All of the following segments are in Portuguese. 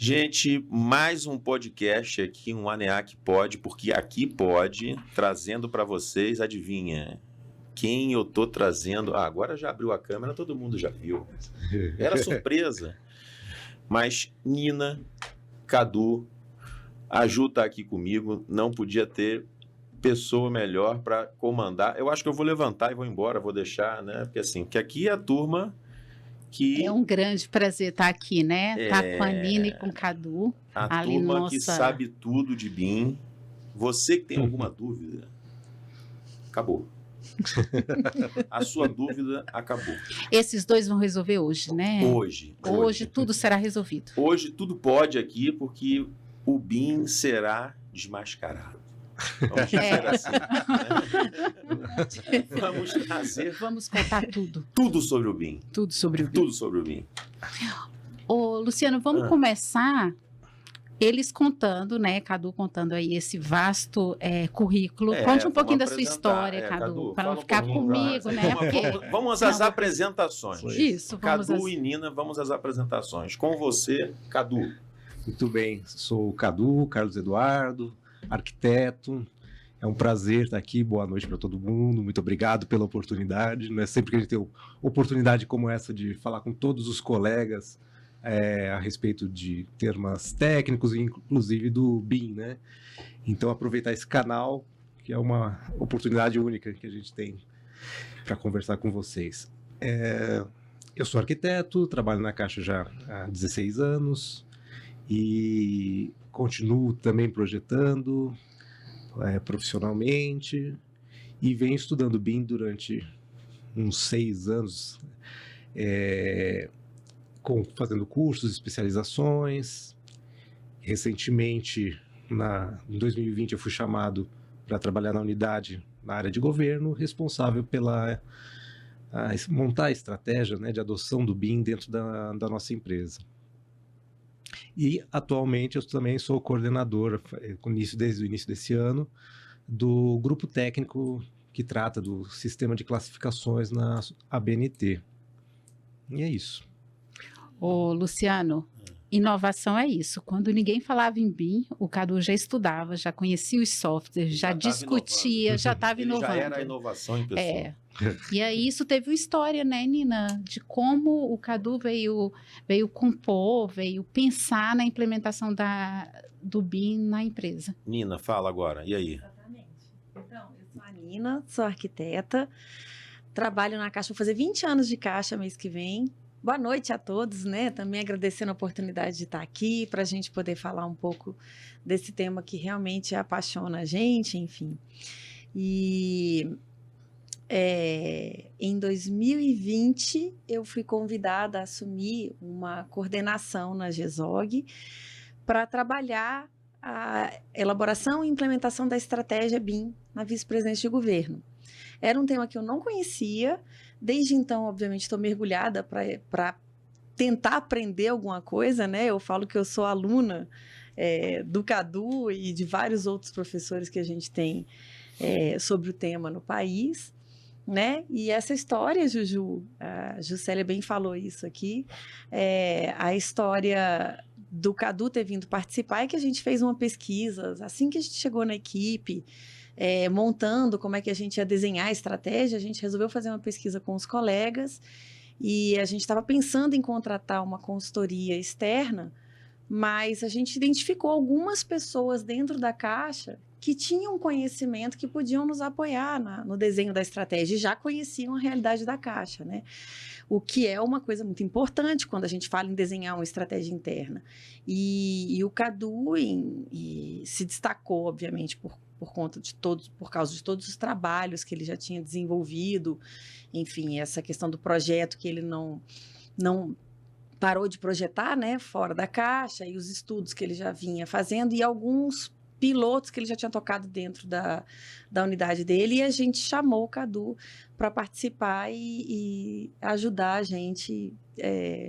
Gente, mais um podcast aqui, um ANEAC Pode, porque aqui pode, trazendo para vocês, adivinha, quem eu tô trazendo? Agora já abriu a câmera, todo mundo já viu. Era surpresa. Mas Nina, Cadu, a Ju tá aqui comigo, não podia ter pessoa melhor para comandar. Eu acho que eu vou levantar e vou embora, vou deixar, né? Porque assim, que aqui é a turma que... É um grande prazer estar aqui, né? Estar com a Nina e com o Cadu. A ali turma nossa... que sabe tudo de BIM. Você que tem alguma dúvida, acabou. A sua dúvida acabou. Esses dois vão resolver hoje, né? Hoje tudo será resolvido. Hoje tudo pode aqui, porque o BIM será desmascarado. Vamos dizer assim. Né? Vamos contar tudo. Tudo sobre o BIM. Tudo sobre o BIM. Tudo sobre o BIM. Ô, Luciano, vamos começar eles contando, né? Cadu contando aí esse vasto currículo. Conte um pouquinho da sua história, Cadu, para não ficar comigo, né? Vamos às apresentações. Isso, vamos Cadu e Nina, vamos às apresentações. Com você, Cadu. Muito bem, sou o Cadu, Carlos Eduardo, arquiteto. É um prazer estar aqui, boa noite para todo mundo, muito obrigado pela oportunidade. Não é sempre que a gente tem oportunidade como essa de falar com todos os colegas a respeito de temas técnicos, inclusive do BIM, né? Então aproveitar esse canal, que é uma oportunidade única que a gente tem para conversar com vocês. Eu sou arquiteto, trabalho na Caixa já há 16 anos e continuo também projetando profissionalmente e venho estudando BIM durante uns 6 anos, fazendo cursos, especializações. Recentemente, em 2020, eu fui chamado para trabalhar na unidade na área de governo, responsável pela montar a estratégia, né, de adoção do BIM dentro da nossa empresa. E, atualmente, eu também sou coordenador, desde o início desse ano, do grupo técnico que trata do sistema de classificações na ABNT. E é isso. Ô, Luciano, inovação é isso. Quando ninguém falava em BIM, o Cadu já estudava, já conhecia os softwares, já discutia, já estava inovando. Já era a inovação em pessoa. E aí isso teve uma história, né, Nina, de como o Cadu veio compor, veio pensar na implementação do BIM na empresa. Nina, fala agora, e aí? Exatamente. Então, eu sou a Nina, sou arquiteta, trabalho na Caixa, vou fazer 20 anos de Caixa mês que vem. Boa noite a todos, né? Também agradecendo a oportunidade de estar aqui para a gente poder falar um pouco desse tema que realmente apaixona a gente, enfim. E em 2020 eu fui convidada a assumir uma coordenação na GESOG para trabalhar a elaboração e implementação da estratégia BIM na vice-presidência de governo. Era um tema que eu não conhecia. Desde então, obviamente, estou mergulhada para tentar aprender alguma coisa, né? Eu falo que eu sou aluna do Cadu e de vários outros professores que a gente tem sobre o tema no país, né? E essa história, Juju, a Juscelia bem falou isso aqui, a história do Cadu ter vindo participar é que a gente fez uma pesquisa, assim que a gente chegou na equipe, montando como é que a gente ia desenhar a estratégia, a gente resolveu fazer uma pesquisa com os colegas e a gente estava pensando em contratar uma consultoria externa, mas a gente identificou algumas pessoas dentro da Caixa que tinham conhecimento que podiam nos apoiar no desenho da estratégia e já conheciam a realidade da Caixa, né? O que é uma coisa muito importante quando a gente fala em desenhar uma estratégia interna. E o Cadu se destacou, obviamente, por causa de todos os trabalhos que ele já tinha desenvolvido, enfim, essa questão do projeto que ele não parou de projetar, né, fora da Caixa, e os estudos que ele já vinha fazendo, e alguns pilotos que ele já tinha tocado dentro da unidade dele, e a gente chamou o Cadu para participar e ajudar a gente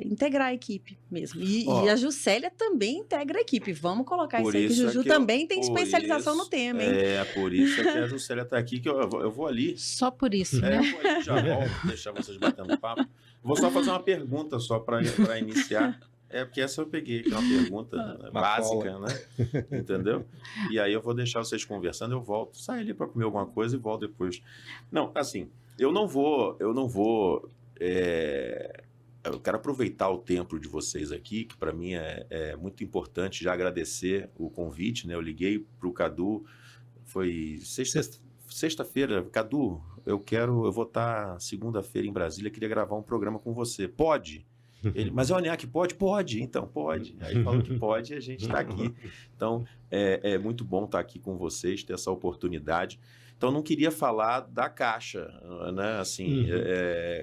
integrar a equipe mesmo. E a Juscelia também integra a equipe. Vamos colocar isso aí, que o Juju também tem especialização no tema, hein? Por isso que a Juscelia está aqui, que eu vou ali. Só por isso, né? Eu vou ali, já volto, deixar vocês batendo papo. Vou só fazer uma pergunta só para iniciar. Porque essa eu peguei, que é uma pergunta básica, né? Entendeu? E aí eu vou deixar vocês conversando, eu volto, saio ali para comer alguma coisa e volto depois. Não, assim, eu quero aproveitar o tempo de vocês aqui, que para mim é muito importante, já agradecer o convite, né? Eu liguei para o Cadu, foi sexta-feira, Cadu, eu vou estar segunda-feira em Brasília, queria gravar um programa com você. Pode? Ele, mas o ANEAC pode? Pode, então pode. Aí falou que pode e a gente está aqui. Então, é muito bom estar aqui com vocês, ter essa oportunidade. Então, não queria falar da Caixa, né? Assim,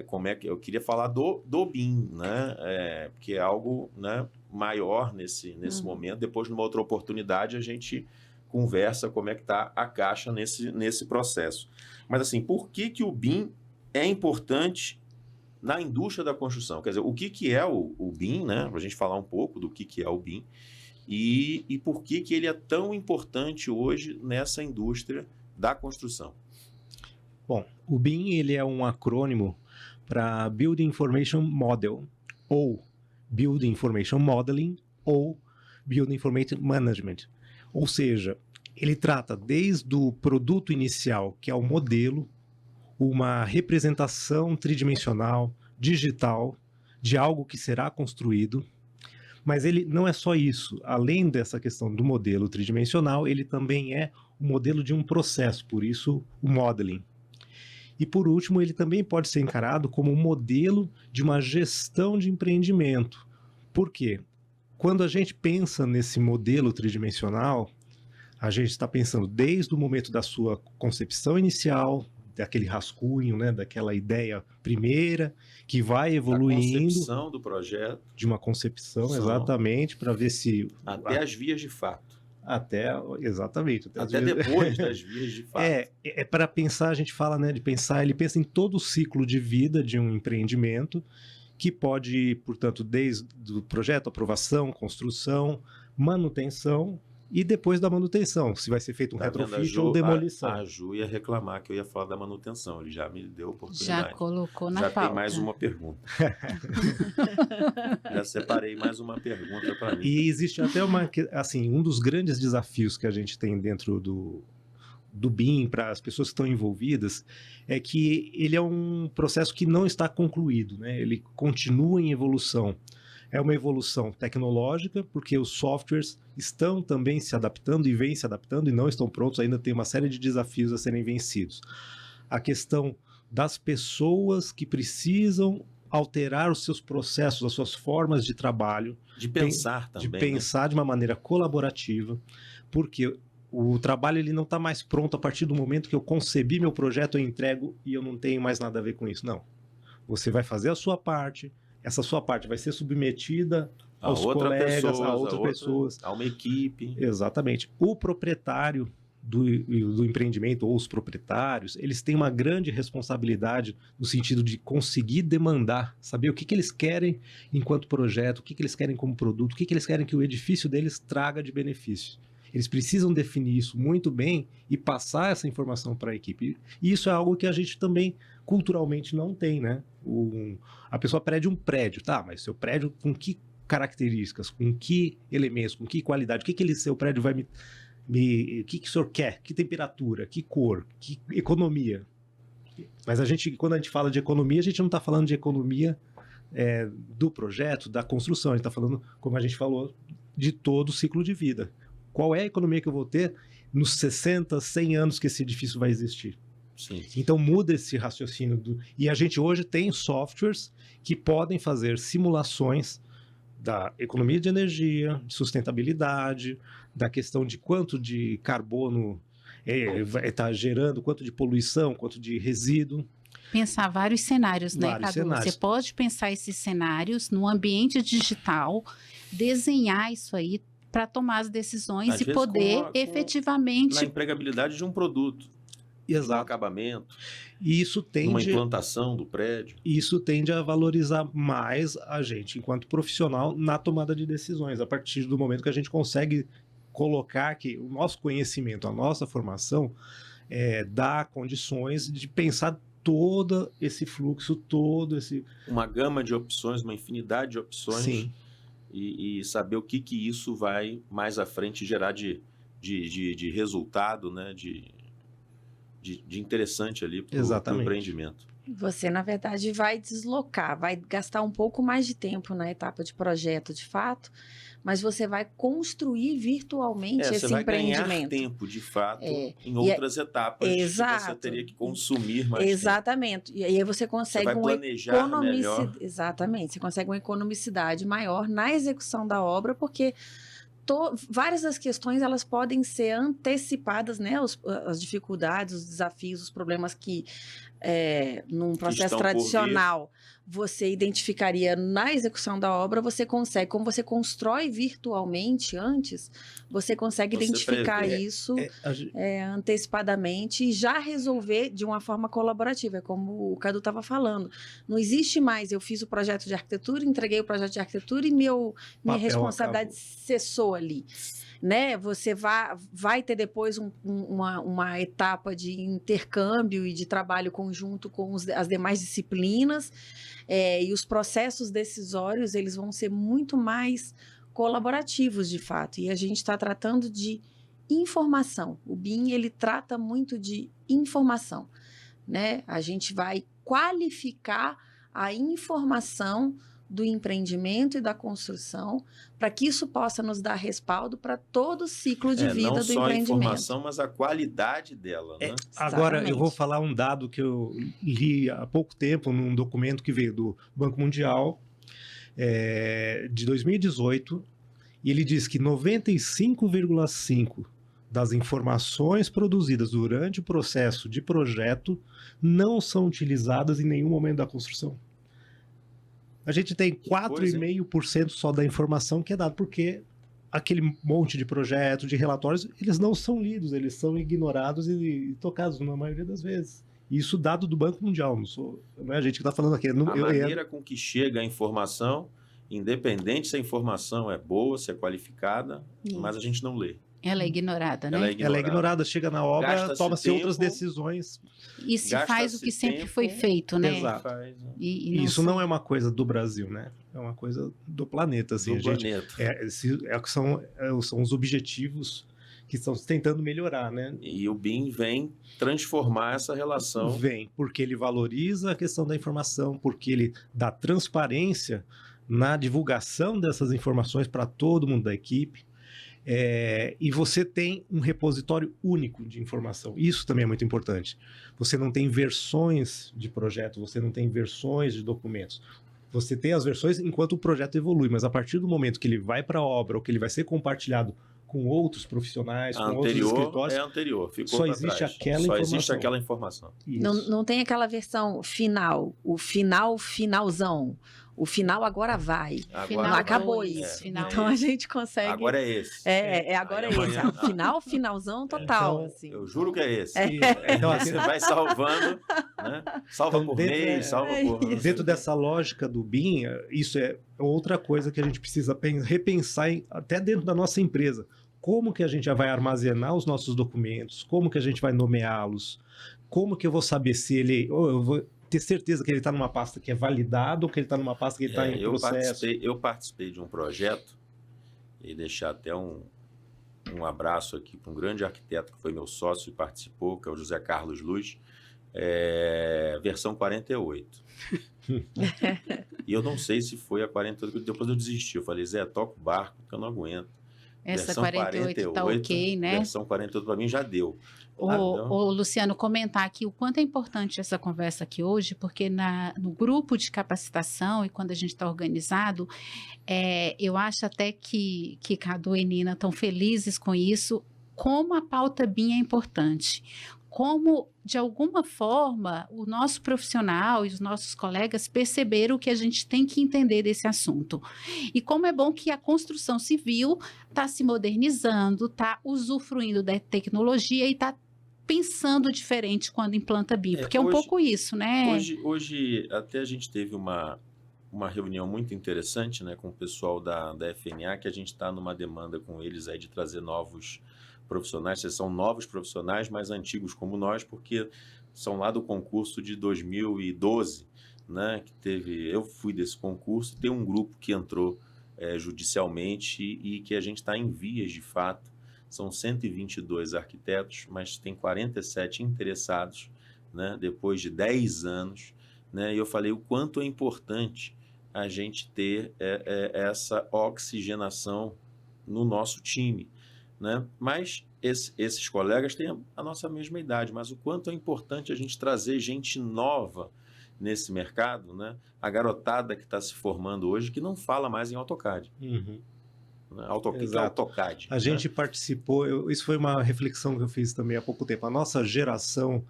como é que eu queria falar do BIM, né? Porque é algo, né, maior nesse momento. Depois, numa outra oportunidade, a gente conversa como é que está a Caixa nesse processo. Mas, assim, por que o BIM é importante na indústria da construção? Quer dizer, o que é o BIM, né? Para a gente falar um pouco do que é o BIM e por que ele é tão importante hoje nessa indústria da construção. Bom, o BIM ele é um acrônimo para Building Information Model, ou Building Information Modeling, ou Building Information Management. Ou seja, ele trata desde o produto inicial, que é o modelo, uma representação tridimensional, digital, de algo que será construído. Mas ele não é só isso. Além dessa questão do modelo tridimensional, ele também é o modelo de um processo, por isso o modeling. E por último, ele também pode ser encarado como um modelo de uma gestão de empreendimento. Por quê? Quando a gente pensa nesse modelo tridimensional, a gente está pensando desde o momento da sua concepção inicial, daquele rascunho, né, daquela ideia primeira, que vai evoluindo. Da concepção do projeto. De uma concepção, exatamente, para ver se... Até as vias de fato. Exatamente. Até depois das vias de fato. Para pensar, a gente fala, né, de pensar, ele pensa em todo o ciclo de vida de um empreendimento, que pode ir, portanto, desde o projeto, aprovação, construção, manutenção, e depois da manutenção, se vai ser feito um retrofit ou demolição. A Ju ia reclamar que eu ia falar da manutenção, ele já me deu a oportunidade. Já colocou na pauta. Já tem mais uma pergunta. Já separei mais uma pergunta para mim. E existe até um dos grandes desafios que a gente tem dentro do BIM, para as pessoas que estão envolvidas, é que ele é um processo que não está concluído, né? Ele continua em evolução. É uma evolução tecnológica, porque os softwares estão também se adaptando e vêm se adaptando e não estão prontos, ainda tem uma série de desafios a serem vencidos. A questão das pessoas que precisam alterar os seus processos, as suas formas de trabalho. De pensar também. De pensar de uma maneira colaborativa, porque o trabalho ele não está mais pronto a partir do momento que eu concebi meu projeto, eu entrego e eu não tenho mais nada a ver com isso. Não. Você vai fazer a sua parte, essa sua parte vai ser submetida aos colegas, a outras pessoas. A uma equipe. Exatamente. O proprietário do empreendimento, ou os proprietários, eles têm uma grande responsabilidade no sentido de conseguir demandar, saber o que eles querem enquanto projeto, o que eles querem como produto, o que eles querem que o edifício deles traga de benefício. Eles precisam definir isso muito bem e passar essa informação para a equipe. E isso é algo que a gente também culturalmente não tem, né? A pessoa pede um prédio, tá, mas seu prédio com que características, com que elementos, com que qualidade, o que seu prédio vai o que o senhor quer, que temperatura, que cor, que economia. Mas quando a gente fala de economia, a gente não está falando de economia do projeto, da construção, a gente está falando, como a gente falou, de todo o ciclo de vida. Qual é a economia que eu vou ter nos 60, 100 anos que esse edifício vai existir? Sim. Então muda esse raciocínio. E a gente hoje tem softwares que podem fazer simulações da economia de energia, de sustentabilidade, da questão de quanto de carbono está gerando, quanto de poluição, quanto de resíduo. Pensar vários cenários, né, Cadu? Cenários. Você pode pensar esses cenários no ambiente digital, desenhar isso aí para tomar as decisões e poder efetivamente... Na empregabilidade de um produto. Exato. No acabamento. E isso tende... Uma implantação do prédio. Isso tende a valorizar mais a gente, enquanto profissional, na tomada de decisões, a partir do momento que a gente consegue colocar que o nosso conhecimento, a nossa formação, dá condições de pensar todo esse fluxo, todo esse... Uma gama de opções, uma infinidade de opções. Sim. e saber o que isso vai mais à frente gerar de resultado, né? de interessante ali para o empreendimento. Você, na verdade, vai deslocar, vai gastar um pouco mais de tempo na etapa de projeto, de fato, mas você vai construir virtualmente esse empreendimento. Você vai ganhar tempo, de fato, em outras etapas que você teria que consumir mais Exatamente. tempo. E aí você consegue uma economicidade. Exatamente. Você consegue uma economicidade maior na execução da obra, porque várias das questões elas podem ser antecipadas, né? As dificuldades, os desafios, os problemas que num processo tradicional você identificaria na execução da obra, você consegue, como você constrói virtualmente antes, você consegue identificar isso antecipadamente e já resolver de uma forma colaborativa, como o Cadu estava falando. Não existe mais, eu fiz o projeto de arquitetura, entreguei o projeto de arquitetura e minha responsabilidade cessou ali. Né? Você vai ter depois uma etapa de intercâmbio e de trabalho conjunto com as demais disciplinas, e os processos decisórios eles vão ser muito mais colaborativos, de fato. E a gente está tratando de informação. O BIM ele trata muito de informação. Né? A gente vai qualificar a informação do empreendimento e da construção, para que isso possa nos dar respaldo para todo o ciclo de vida do empreendimento. Não só a informação, mas a qualidade dela. Né? Agora, eu vou falar um dado que eu li há pouco tempo num documento que veio do Banco Mundial, de 2018, e ele diz que 95,5% das informações produzidas durante o processo de projeto não são utilizadas em nenhum momento da construção. A gente tem 4,5% só da informação que é dada, porque aquele monte de projetos, de relatórios, eles não são lidos, eles são ignorados e tocados na maioria das vezes. Isso dado do Banco Mundial, não é a gente que está falando aqui. A maneira com que chega a informação, independente se a informação é boa, se é qualificada, mas a gente não lê. Ela é ignorada, né? Ela é ignorada, chega na obra, toma-se outras decisões. E se faz o que sempre foi feito, né? Exato. E isso não é uma coisa do Brasil, né? É uma coisa do planeta. Assim, planeta. São os objetivos que estão tentando melhorar, né? E o BIM vem transformar essa relação. Vem, porque ele valoriza a questão da informação, porque ele dá transparência na divulgação dessas informações para todo mundo da equipe. E você tem um repositório único de informação. Isso também é muito importante. Você não tem versões de projeto, você não tem versões de documentos. Você tem as versões enquanto o projeto evolui, mas a partir do momento que ele vai para a obra ou que ele vai ser compartilhado com outros profissionais, com outros escritórios, ficou só existe aquela informação. Não tem aquela versão final, o finalzão. O final agora vai. Acabou isso. Então a gente consegue. Agora é esse. Agora é esse. O finalzão total. Então, assim. Eu juro que é esse. Então assim, você vai salvando, né? Salva por mês, salva por. Dentro dessa lógica do BIM, isso é outra coisa que a gente precisa repensar até dentro da nossa empresa. Como que a gente já vai armazenar os nossos documentos? Como que a gente vai nomeá-los? Como que eu vou saber se ele... eu vou ter certeza que ele está numa pasta que é validado ou que ele está numa pasta que está em processo? Eu participei de um projeto e deixar até um abraço aqui para um grande arquiteto que foi meu sócio e participou, que é o José Carlos Luz, versão 48. E eu não sei se foi a 48, depois eu desisti. Eu falei, Zé, toca o barco, que eu não aguento. Essa versão 48 tá ok, né? Versão 48 para mim já deu. Ô, Luciano, comentar aqui o quanto é importante essa conversa aqui hoje, porque no grupo de capacitação e quando a gente está organizado, eu acho até que Cadu e Nina estão felizes com isso, como a pauta BIM é importante. Como, de alguma forma, o nosso profissional e os nossos colegas perceberam que a gente tem que entender desse assunto. E como é bom que a construção civil está se modernizando, está usufruindo da tecnologia e está pensando diferente quando implanta BIM, porque é um pouco isso, né? Hoje até a gente teve uma reunião muito interessante, né, com o pessoal da FNA, que a gente está numa demanda com eles aí de trazer novos profissionais. Vocês são novos profissionais, mais antigos como nós, porque são lá do concurso de 2012, né, que teve... Eu fui desse concurso, tem um grupo que entrou judicialmente e que a gente está em vias de fato. São 122 arquitetos, mas tem 47 interessados, né, depois de 10 anos. Né, e eu falei o quanto é importante a gente ter essa oxigenação no nosso time. Né? Mas esses colegas têm a nossa mesma idade, mas o quanto é importante a gente trazer gente nova nesse mercado, né? A garotada que está se formando hoje que não fala mais em AutoCAD. Uhum. Que é AutoCAD? A gente participou, isso foi uma reflexão que eu fiz também há pouco tempo. A nossa geração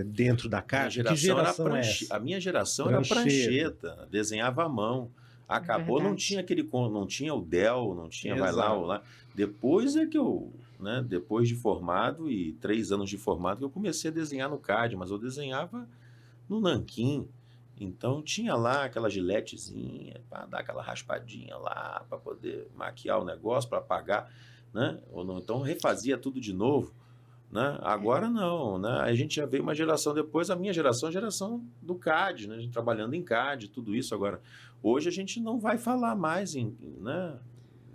dentro da CAD, que geração é essa? A minha geração era prancheta, desenhava à mão. Acabou, não tinha não tinha o Dell, não tinha, vai lá ou lá. Depois é que eu, né, depois de formado e 3 anos de formado, que eu comecei a desenhar no CAD, mas eu desenhava no nanquim. Então tinha lá aquela giletezinha para dar aquela raspadinha lá, para poder maquiar o negócio, para apagar, né? Ou não, então refazia tudo de novo, né? Agora não, né? A gente já veio uma geração depois, a minha geração, a geração do CAD, né? A gente trabalhando em CAD, tudo isso agora. Hoje a gente não vai falar mais né?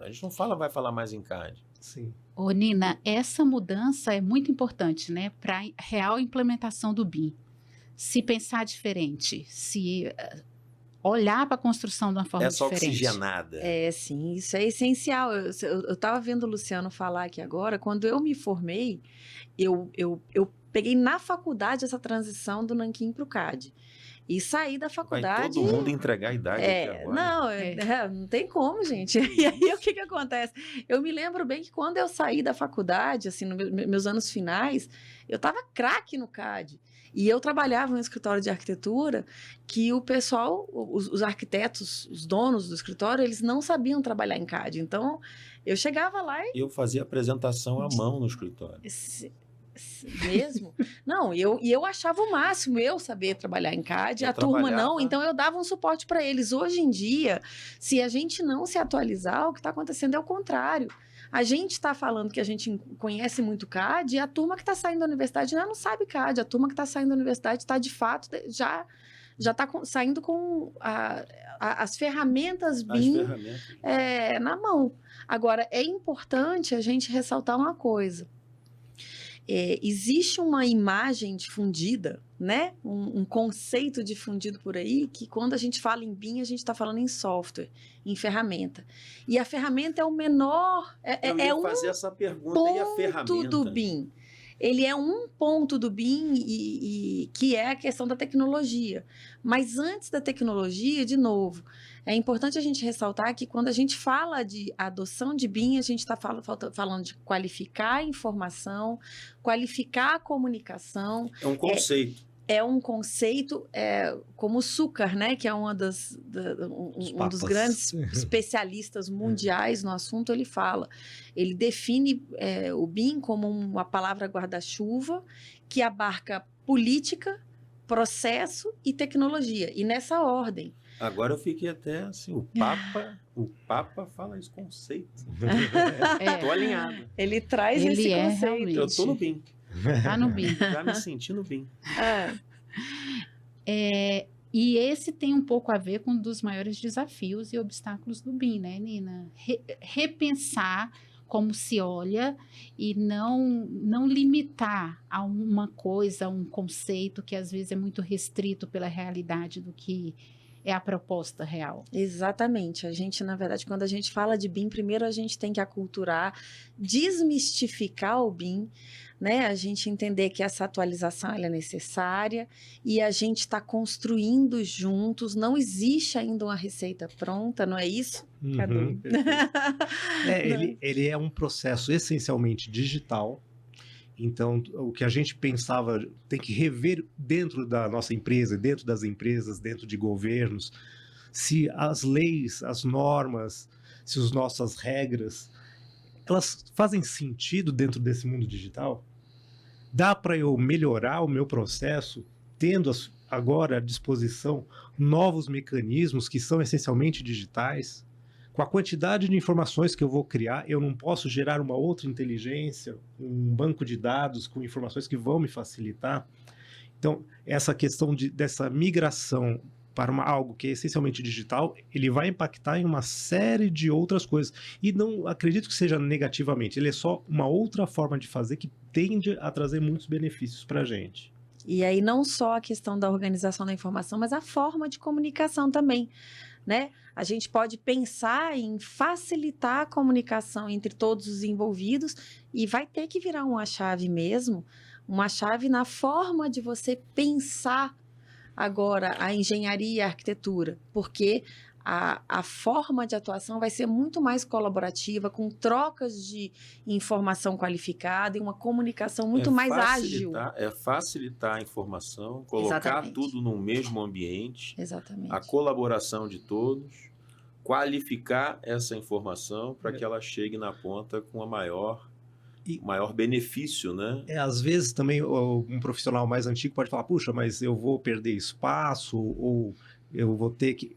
A gente não vai falar mais em CAD. Sim. Ô, Nina, essa mudança é muito importante, né, para a real implementação do BIM. Se pensar diferente, se olhar para a construção de uma forma diferente. Oxigenada. Sim, isso é essencial. Eu estava vendo o Luciano falar aqui agora, quando eu me formei, eu peguei na faculdade essa transição do nanquim para o CAD. E saí da faculdade... Vai todo mundo entregar a idade aqui agora. Não, não tem como, gente. E aí, o que acontece? Eu me lembro bem que quando eu saí da faculdade, assim, nos meus anos finais, eu estava craque no CAD. E eu trabalhava em um escritório de arquitetura que o pessoal, os arquitetos, os donos do escritório, eles não sabiam trabalhar em CAD. Então, eu chegava lá e... Eu fazia apresentação à mão no escritório. Mesmo? Não, eu achava o máximo eu saber trabalhar em CAD, a turma não, então eu dava um suporte para eles. Hoje em dia, se a gente não se atualizar, o que está acontecendo é o contrário. A gente está falando que a gente conhece muito CAD e a turma que está saindo da universidade já não sabe CAD. A turma que está saindo da universidade está, de fato, já está saindo com as ferramentas BIM na mão. Agora, é importante a gente ressaltar uma coisa. Existe uma imagem difundida, né? Um conceito difundido por aí, que quando a gente fala em BIM, a gente está falando em software, em ferramenta. E a ferramenta é o menor... Eu ia fazer essa pergunta, e a ferramenta? Do BIM. Ele é um ponto do BIM, que é a questão da tecnologia. Mas antes da tecnologia, de novo, é importante a gente ressaltar que quando a gente fala de adoção de BIM, a gente está falando de qualificar a informação, qualificar a comunicação. É um conceito. É um conceito como o Zucker, né, que é um dos grandes especialistas mundiais no assunto, ele define o BIM como uma palavra guarda-chuva que abarca política, processo e tecnologia, e nessa ordem. Agora eu fiquei até assim, o Papa fala esse conceito. Estou alinhado. Ele traz esse conceito. Realmente. Eu estou no BIM. Tá no BIM. Já me senti no BIM. E esse tem um pouco a ver com um dos maiores desafios e obstáculos do BIM, né, Nina? Repensar como se olha e não limitar a uma coisa, a um conceito que às vezes é muito restrito pela realidade do que é a proposta real. Exatamente. A gente, na verdade, quando a gente fala de BIM, primeiro a gente tem que aculturar, desmistificar o BIM, né? A gente entender que essa atualização ela é necessária e a gente está construindo juntos. Não existe ainda uma receita pronta, não é isso, Cadu? Ele é um processo essencialmente digital. Então, o que a gente pensava tem que rever dentro da nossa empresa, dentro das empresas, dentro de governos, se as leis, as normas, se as nossas regras, elas fazem sentido dentro desse mundo digital? Dá para eu melhorar o meu processo tendo agora à disposição novos mecanismos que são essencialmente digitais? Com a quantidade de informações que eu vou criar, eu não posso gerar uma outra inteligência, um banco de dados com informações que vão me facilitar? Então, essa questão dessa migração para algo que é essencialmente digital, ele vai impactar em uma série de outras coisas. E não acredito que seja negativamente, ele é só uma outra forma de fazer que tende a trazer muitos benefícios para a gente. E aí não só a questão da organização da informação, mas a forma de comunicação também, né? A gente pode pensar em facilitar a comunicação entre todos os envolvidos e vai ter que virar uma chave mesmo, uma chave na forma de você pensar agora a engenharia e a arquitetura, porque a forma de atuação vai ser muito mais colaborativa, com trocas de informação qualificada e uma comunicação muito mais ágil. É facilitar a informação, colocar tudo no mesmo ambiente, a colaboração de todos, qualificar essa informação para que ela chegue na ponta com a maior benefício, né? Às vezes também um profissional mais antigo pode falar, puxa, mas eu vou perder espaço ou eu vou ter que...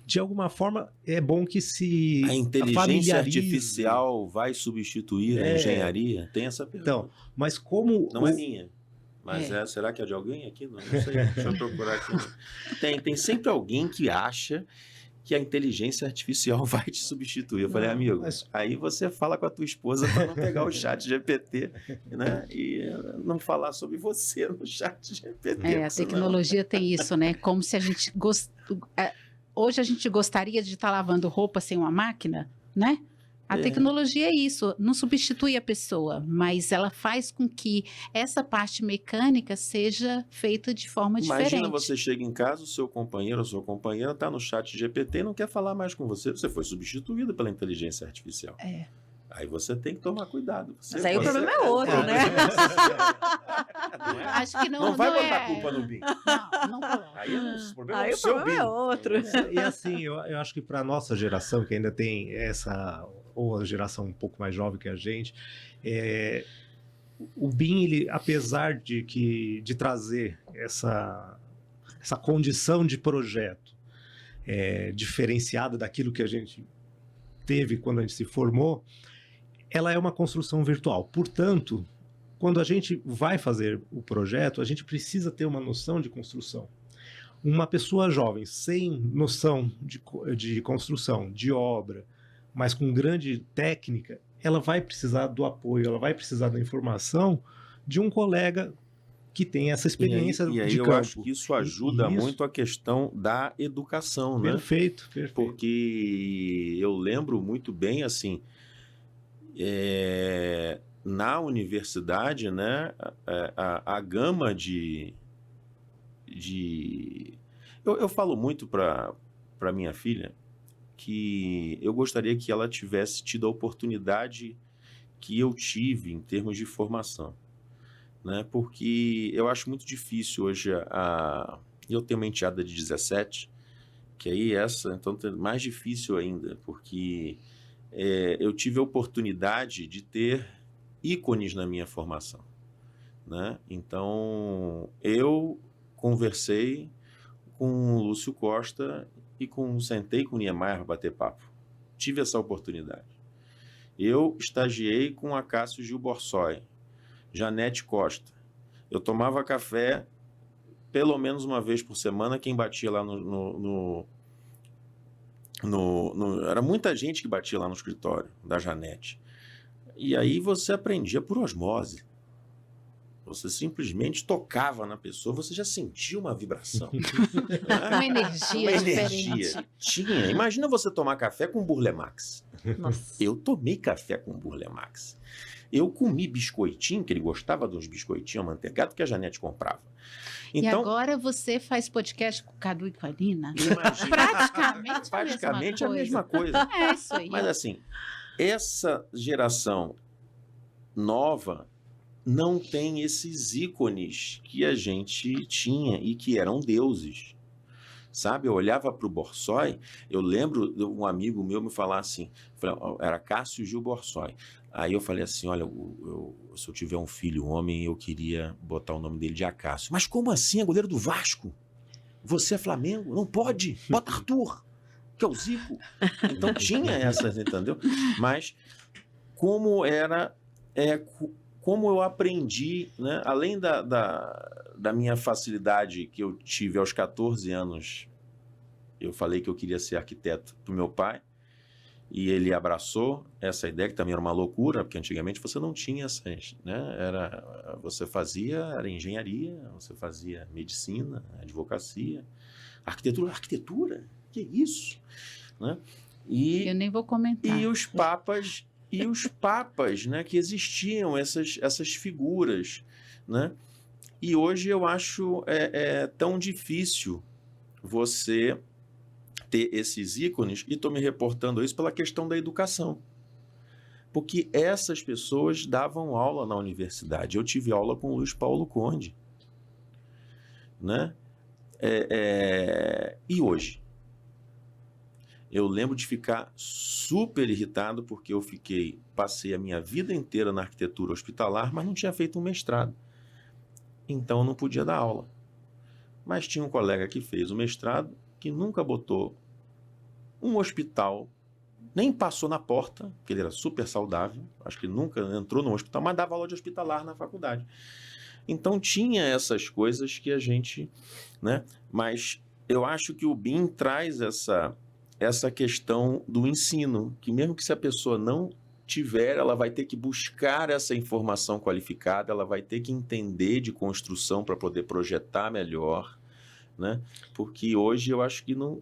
De alguma forma, é bom que se a inteligência artificial vai substituir a engenharia? Tem essa pergunta. Então, mas como... Não é minha. Mas será que é de alguém aqui? Não sei. Deixa eu procurar aqui. Tem sempre alguém que acha que a inteligência artificial vai te substituir. Eu falei, amigo, aí você fala com a tua esposa para não pegar o chat GPT, né? E não falar sobre você no chat GPT. A tecnologia tem isso, né? Como se a gente... Hoje a gente gostaria de estar lavando roupa sem uma máquina, né? A tecnologia é isso, não substitui a pessoa, mas ela faz com que essa parte mecânica seja feita de forma diferente. Imagina você chega em casa, o seu companheiro ou sua companheira está no chat GPT e não quer falar mais com você. Você foi substituído pela inteligência artificial. Aí você tem que tomar cuidado. Mas aí o problema é outro, né? Acho que não vai botar a culpa no BIM. Não coloca. Aí o problema é outro. E assim, eu acho que para a nossa geração, que ainda tem essa, ou a geração um pouco mais jovem que a gente, o BIM, ele, apesar de trazer essa condição de projeto diferenciada daquilo que a gente teve quando a gente se formou, ela é uma construção virtual. Portanto, quando a gente vai fazer o projeto, a gente precisa ter uma noção de construção. Uma pessoa jovem, sem noção de construção, de obra, mas com grande técnica, ela vai precisar do apoio, ela vai precisar da informação de um colega que tem essa experiência de campo. E aí eu acho que isso ajuda muito a questão da educação, né? Perfeito. Porque eu lembro muito bem, assim, na universidade, né, a gama eu falo muito para minha filha que eu gostaria que ela tivesse tido a oportunidade que eu tive em termos de formação, né? Porque eu acho muito difícil hoje eu tenho uma enteada de 17, que aí então é mais difícil ainda, porque eu tive a oportunidade de ter ícones na minha formação, né? Então, eu conversei com o Lúcio Costa e sentei com o Niemeyer para bater papo. Tive essa oportunidade. Eu estagiei com a Cássio Gil Borsoi, Janete Costa. Eu tomava café pelo menos uma vez por semana. Quem batia lá era muita gente que batia lá no escritório da Janete. E aí você aprendia por osmose. Você simplesmente tocava na pessoa, você já sentia uma vibração. Uma energia diferente. Tinha. Imagina você tomar café com Burle Marx. Nossa. Eu tomei café com Burle Marx. Eu comi biscoitinho, que ele gostava dos biscoitinhos amanteigados que a Janete comprava. Então, e agora você faz podcast com o Cadu e com a Nina? Praticamente a mesma coisa. É isso aí. Mas assim, essa geração nova não tem esses ícones que a gente tinha e que eram deuses. Sabe, eu olhava para o Borsoi, eu lembro de um amigo meu me falar assim, era Cássio Gil Borsoi. Aí eu falei assim, olha, se eu tiver um filho, um homem, eu queria botar o nome dele de Acácio. Mas como assim, é goleiro do Vasco? Você é Flamengo? Não pode, bota Arthur, que é o Zico. Então tinha essas, entendeu? Mas como como eu aprendi, né? Além da minha facilidade que eu tive aos 14 anos eu falei que eu queria ser arquiteto para o meu pai, e ele abraçou essa ideia, que também era uma loucura, porque antigamente você não tinha essas, né? Você era engenharia, você fazia medicina, advocacia, arquitetura, que isso? Né? Eu nem vou comentar. E os papas, né, que existiam essas figuras, né? E hoje eu acho tão difícil você ter esses ícones, e estou me reportando a isso pela questão da educação. Porque essas pessoas davam aula na universidade. Eu tive aula com o Luiz Paulo Conde. Né? E hoje? Eu lembro de ficar super irritado porque passei a minha vida inteira na arquitetura hospitalar, mas não tinha feito um mestrado. Então eu não podia dar aula. Mas tinha um colega que fez o mestrado, que nunca botou um hospital, nem passou na porta, porque ele era super saudável, acho que nunca entrou num hospital, mas dava aula de hospitalar na faculdade. Então tinha essas coisas que a gente, né? Mas eu acho que o BIM traz essa questão do ensino, que mesmo que se a pessoa não tiver, ela vai ter que buscar essa informação qualificada, ela vai ter que entender de construção para poder projetar melhor, né? Porque hoje eu acho que não...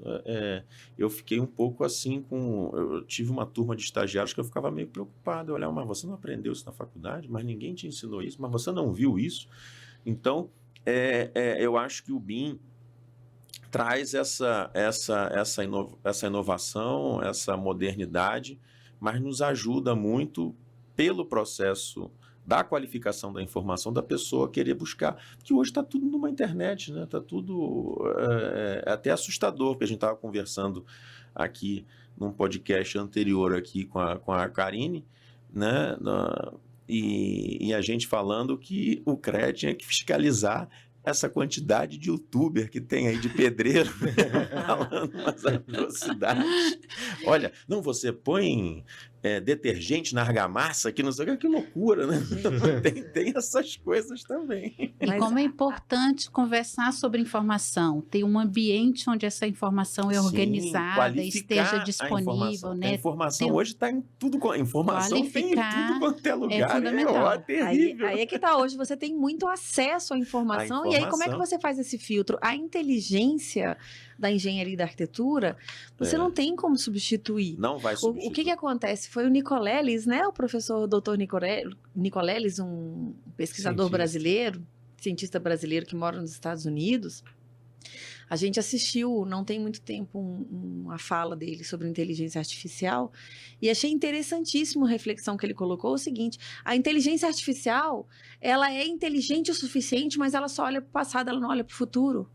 eu fiquei um pouco assim eu tive uma turma de estagiários que eu ficava meio preocupado. Eu olhava, mas você não aprendeu isso na faculdade? Mas ninguém te ensinou isso? Mas você não viu isso? Então, eu acho que o BIM traz essa inovação, essa modernidade, mas nos ajuda muito pelo processo da qualificação da informação da pessoa querer buscar. Porque hoje está tudo numa internet, né? Está tudo até assustador, porque a gente estava conversando aqui num podcast anterior aqui com a Karine, né? E a gente falando que o CREA tinha que fiscalizar essa quantidade de youtuber que tem aí de pedreiro falando umas atrocidades. Olha, não, você põe detergente na argamassa, que não sei o que loucura, né? Tem essas coisas também. E como é importante conversar sobre informação, ter um ambiente onde essa informação é organizada, esteja disponível, né? A informação hoje está em tudo, informação tem em tudo quanto é lugar. É fundamental. Terrível. Aí é que está hoje, você tem muito acesso à informação, e aí como é que você faz esse filtro? A inteligência da engenharia e da arquitetura, você não tem como substituir. Não vai substituir. O que acontece? Foi o Nicoleles, né? O professor Dr. Nicoleles, um pesquisador brasileiro, cientista brasileiro que mora nos Estados Unidos. A gente assistiu, não tem muito tempo, uma fala dele sobre inteligência artificial, e achei interessantíssimo a reflexão que ele colocou, o seguinte: a inteligência artificial, ela é inteligente o suficiente, mas ela só olha para o passado, ela não olha para o futuro.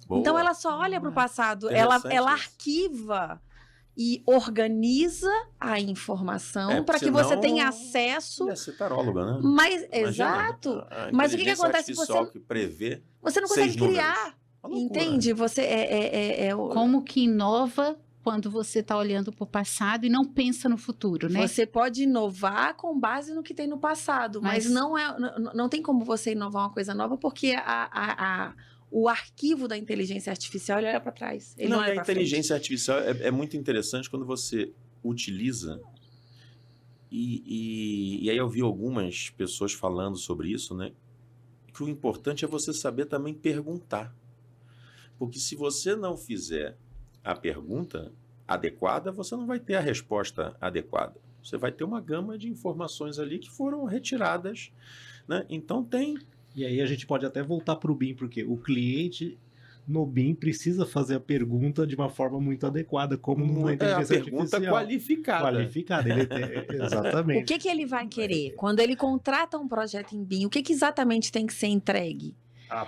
Boa. Então, ela só olha para o passado, ela arquiva e organiza a informação para que você tenha acesso. Ia ser taróloga, né? Mas, exato. Mas o que acontece? Que prevê você não consegue criar. Entende? Você Como que inova quando você está olhando para o passado e não pensa no futuro, né? Você pode inovar com base no que tem no passado, mas não tem como você inovar uma coisa nova, porque o arquivo da inteligência artificial, ele olha para trás. Ele não, a inteligência artificial é muito interessante quando você utiliza. E aí eu vi algumas pessoas falando sobre isso, né? Que o importante é você saber também perguntar. Porque se você não fizer a pergunta adequada, você não vai ter a resposta adequada. Você vai ter uma gama de informações ali que foram retiradas, né? Então tem... E aí a gente pode até voltar para o BIM, porque o cliente no BIM precisa fazer a pergunta de uma forma muito adequada, como numa inteligência artificial. A pergunta qualificada. Exatamente. O que ele vai querer? Quando ele contrata um projeto em BIM, o que exatamente tem que ser entregue?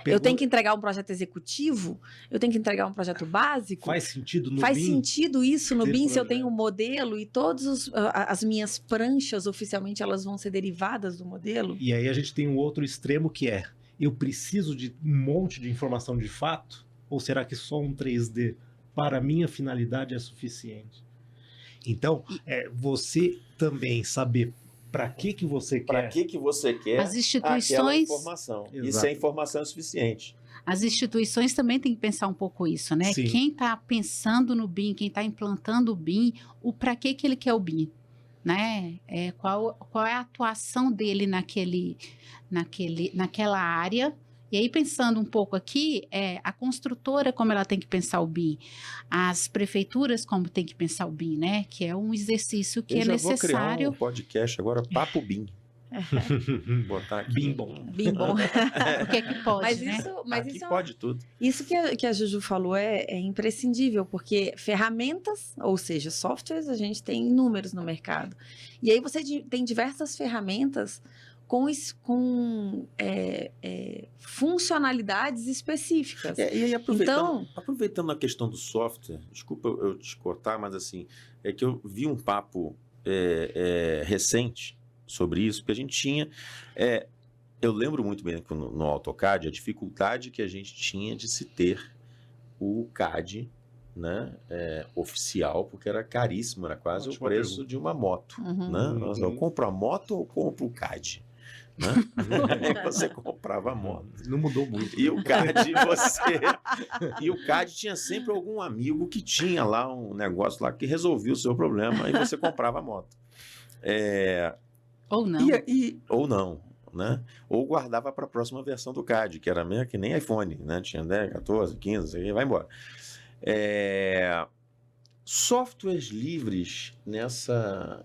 Eu tenho que entregar um projeto executivo? Eu tenho que entregar um projeto básico? Faz sentido no BIM? Faz sentido isso no BIM se eu tenho um modelo e todas as minhas pranchas, oficialmente, elas vão ser derivadas do modelo? E aí a gente tem um outro extremo que é: eu preciso de um monte de informação de fato? Ou será que só um 3D para a minha finalidade é suficiente? Então, você também saber para que você quer. Para que você quer as instituições, informação. Exato. Isso é informação suficiente. as instituições também têm que pensar um pouco isso, né? Sim. Quem está pensando no BIM, quem está implantando o BIM, para que ele quer o BIM? Né? Qual é a atuação dele naquela área? E aí, pensando um pouco aqui, a construtora, como ela tem que pensar o BIM, as prefeituras, como tem que pensar o BIM, né? Que é um exercício que é necessário. Vou criar um podcast agora, Papo BIM. Botar aqui. BIM bom. BIM bom. O que é que pode, mas aqui isso pode tudo. Isso que a Juju falou é imprescindível, porque ferramentas, ou seja, softwares, a gente tem inúmeros no mercado. E aí você tem diversas ferramentas com funcionalidades específicas. E aí, aproveitando a questão do software, desculpa eu te cortar, mas assim, é que eu vi um papo recente sobre isso, que a gente tinha... eu lembro muito bem no AutoCAD a dificuldade que a gente tinha de se ter o CAD, né, oficial, porque era caríssimo, era quase o preço de uma moto. Né? Eu compro a moto ou compro o CAD? Né? Aí você comprava a moto. Não mudou muito. E o CAD tinha sempre algum amigo que tinha lá um negócio lá que resolvia o seu problema e você comprava a moto. Ou não. Ou não, né? Ou guardava para a próxima versão do CAD, que era meio que nem iPhone, né? Tinha 10, 14, 15, aí vai embora. Softwares livres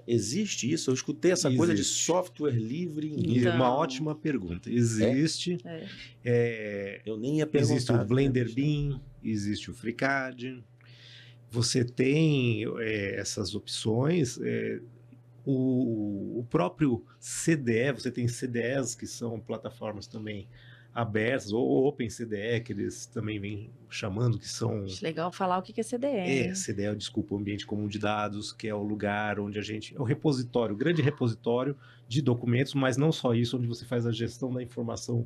existe isso? Eu escutei essa coisa de software livre em então... Uma ótima pergunta. Existe. Eu nem ia perguntar. Existe o Blender BIM, existe o FreeCAD. Você tem essas opções. O próprio CDE, você tem CDEs que são plataformas também abertas, ou OpenCDE, que eles também vêm chamando, que são... Acho legal falar o que é CDE. CDE, desculpa, o Ambiente Comum de Dados, que é o lugar onde é o repositório, o grande repositório de documentos, mas não só isso, onde você faz a gestão da informação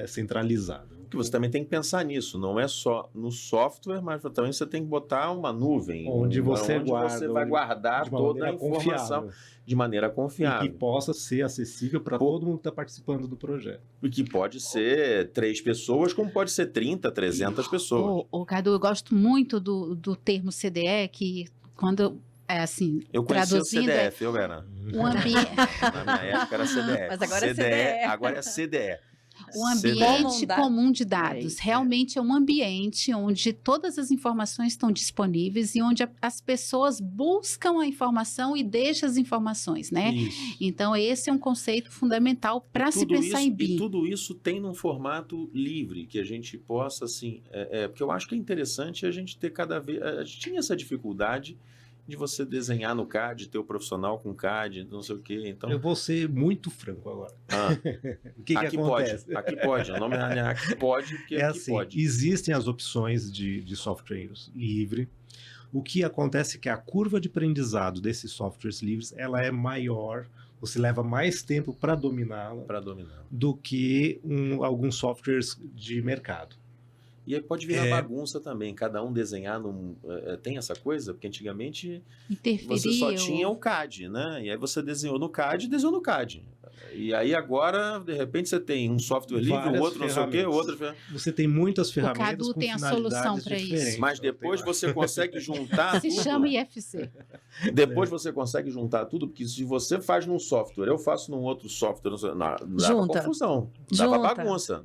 centralizada. Que você também tem que pensar nisso, não é só no software, mas também você tem que botar uma nuvem, onde você vai guardar toda a informação de maneira confiável. E que possa ser acessível para todo mundo que está participando do projeto. E que pode ser 3 pessoas, como pode ser 30, 300 pessoas. Cadu, eu gosto muito do termo CDE, que quando... eu conheci o CDF, eu era. O ambiente... Na minha época era CDF. Mas agora é CDE. Agora é CDE. O ambiente comum de dados. Realmente é um ambiente onde todas as informações estão disponíveis e onde as pessoas buscam a informação e deixam as informações, né? Isso. Então, esse é um conceito fundamental para se pensar em BIM. E tudo isso tem num formato livre, que a gente possa, assim... porque eu acho que é interessante a gente ter cada vez... A gente tinha essa dificuldade de você desenhar no CAD, ter o profissional com CAD, não sei o quê. Então... Eu vou ser muito franco agora. O que acontece? Aqui pode. O nome é aqui pode, porque aqui assim, pode. Existem as opções de software livre. O que acontece é que a curva de aprendizado desses softwares livres, ela é maior, você leva mais tempo para dominá-la do que alguns softwares de mercado. E aí pode virar bagunça também, cada um desenhar tem essa coisa, porque antigamente você só tinha o CAD, né? E aí você desenhou no CAD e desenhou no CAD. E aí agora, de repente, você tem um software livre, o outro não sei o quê, o outro... Você tem muitas ferramentas. O Cadu tem a solução para isso. Mas depois você consegue juntar tudo. Se chama IFC. Depois você consegue juntar tudo, porque se você faz num software, eu faço num outro software, dava confusão. Dava bagunça.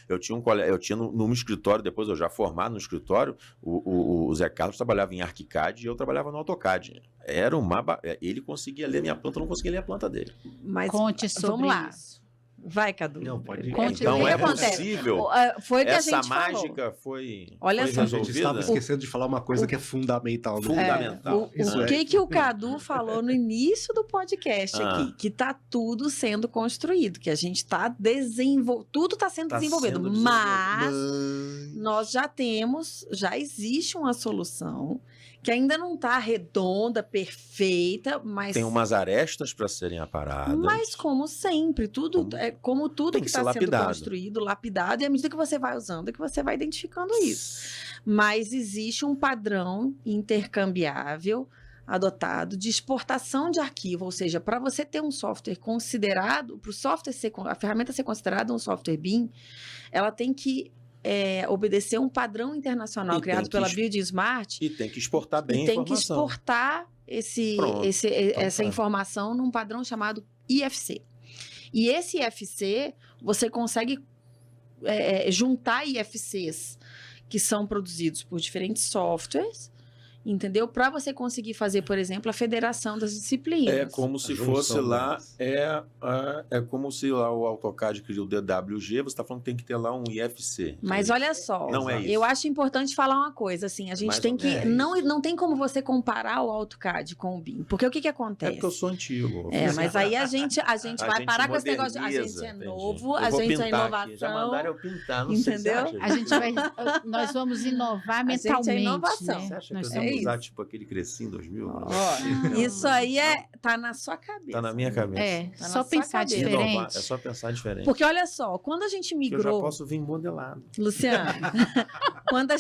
Eu tinha no escritório, depois eu já formado no escritório, o Zé Carlos trabalhava em ArchiCAD e eu trabalhava no AutoCAD. Era ele conseguia ler minha planta, eu não conseguia ler a planta dele. Mas conte sobre isso. Vai, Cadu. Não, pode ir. Então é possível. Foi que essa a gente mágica foi só, resolvida. A gente estava esquecendo de falar uma coisa que é fundamental. O que o Cadu falou no início do podcast aqui, que está tudo sendo construído, que a gente está tudo está sendo desenvolvido, mas nós já existe uma solução que ainda não está redonda, perfeita, mas... Tem umas arestas para serem aparadas. Mas como sempre, tudo que está sendo construído, lapidado, e à medida que você vai usando, é que você vai identificando isso. Mas existe um padrão intercambiável adotado de exportação de arquivo, ou seja, para você ter um software considerado, para o software ser, a ferramenta ser considerada um software BIM, ela tem que obedecer um padrão internacional criado pela Build Smart. E tem que exportar bem a informação. Tem que exportar essa informação num padrão chamado IFC. E esse IFC, você consegue juntar IFCs que são produzidos por diferentes softwares, entendeu? Para você conseguir fazer, por exemplo, a federação das disciplinas. É como se fosse lá, é como se lá o AutoCAD criou o DWG, você está falando que tem que ter lá um IFC. Mas olha só, não é isso. Eu acho importante falar uma coisa, assim, a gente Mais tem que, não tem como você comparar o AutoCAD com o BIM, porque o que acontece? É porque eu sou antigo. Mas aí a gente vai parar com esse negócio, a gente é novo, a gente é inovação. Aqui. Já mandaram eu pintar, não entendeu? Sei se nós vamos inovar mentalmente. A gente é inovação. Né? Você acha que eu vou usar tipo aquele Crescim 2000? Isso aí tá na sua cabeça. Tá na minha cabeça. Tá só pensar diferente. Inovar, é só pensar diferente. Porque olha só, quando a gente migrou... Eu já posso vir modelado. Luciano, quando a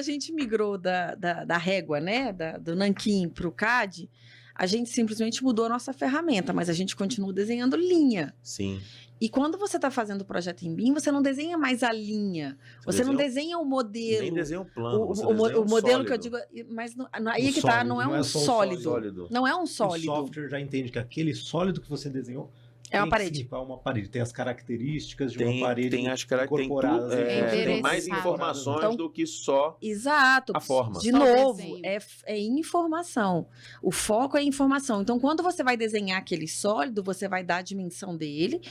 gente migrou da régua, né, do nanquim para o CAD, a gente simplesmente mudou a nossa ferramenta, mas a gente continua desenhando linha. Sim. E quando você está fazendo o projeto em BIM, você não desenha mais a linha. Você não desenha o modelo. Nem desenha o plano. O modelo que eu digo. Mas aí que tá, não é um sólido. Não é um sólido. O software já entende que aquele sólido que você desenhou é uma parede. Uma parede. Tem as características de uma parede. Tem as características. Tem mais informações do que só a forma. De novo, é informação. O foco é informação. Então, quando você vai desenhar aquele sólido, você vai dar a dimensão dele